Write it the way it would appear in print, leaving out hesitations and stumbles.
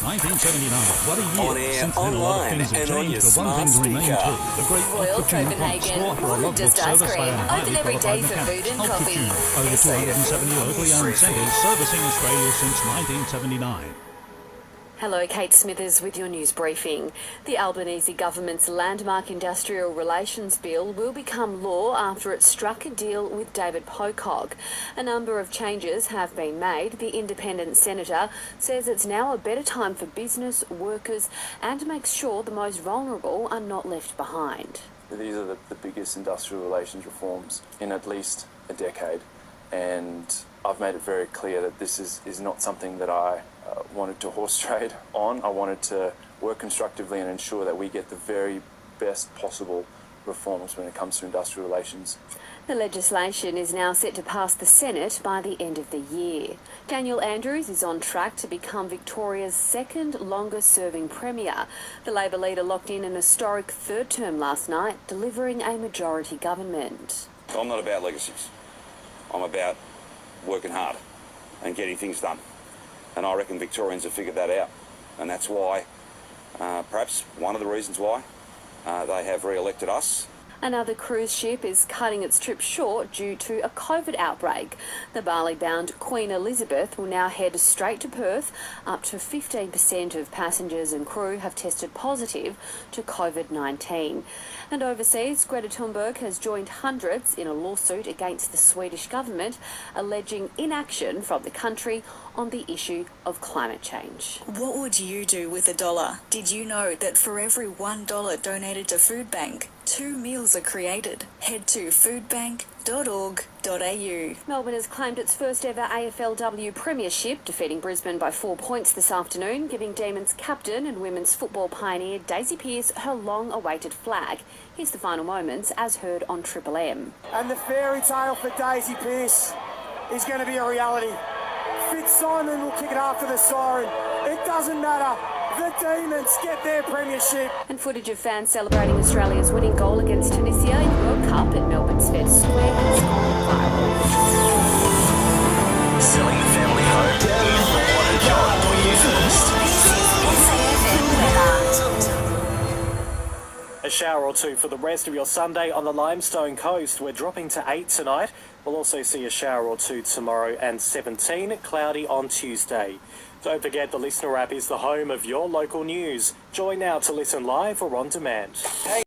1979. What a year. On air, Since then, a lot of online, things have and on changed, your but one thing's smart remained speaker. true. The great Royal Opportune Crop Copenhagen, store for a more than logbook just ice service by cream. a highly Open every qualified day for mechanic. food and coffee. Opportune, over 270 locally owned centres servicing Australia since 1979. Hello, Kate Smithers with your news briefing. The Albanese government's landmark industrial relations bill will become law after it struck a deal with David Pocock. A number of changes have been made. The independent senator says it's now a better time for business, workers, and makes sure the most vulnerable are not left behind. These are the biggest industrial relations reforms in at least a decade, and I've made it very clear that this is not something that I wanted to horse trade on. I wanted to work constructively and ensure that we get the very best possible reforms when it comes to industrial relations. The legislation is now set to pass the Senate by the end of the year. Daniel Andrews is on track to become Victoria's second longest-serving Premier. The Labor leader locked in an historic third term last night, delivering a majority government. I'm not about legacies. I'm about working hard and getting things done. And I reckon Victorians have figured that out. And that's why, perhaps one of the reasons why, they have re-elected us. Another cruise ship is cutting its trip short due to a COVID outbreak. The Bali-bound Queen Elizabeth will now head straight to Perth. Up to 15% of passengers and crew have tested positive to COVID-19. And overseas, Greta Thunberg has joined hundreds in a lawsuit against the Swedish government, alleging inaction from the country on the issue of climate change. What would you do with $1? Did you know that for every $1 donated to Food Bank, 2 meals are created? Head to foodbank.org.au. Melbourne has claimed its first ever AFLW premiership, defeating Brisbane by 4 points this afternoon, giving Demons captain and women's football pioneer Daisy Pearce her long-awaited flag. Here's the final moments as heard on Triple M. And the fairy tale for Daisy Pearce is going to be a reality. Fitzsimon will kick it after the siren. It doesn't matter. The Demons get their premiership. And footage of fans celebrating Australia's winning goal against Tunisia in the World Cup at Melbourne's Fed Square has gone viral. Selling the family home. What a job. Put you first. A shower or two for the rest of your Sunday on the Limestone coast. We're dropping to 8 tonight. We'll also see a shower or two tomorrow and 17, cloudy on Tuesday. Don't forget the Listener app is the home of your local news. Join now to listen live or on demand.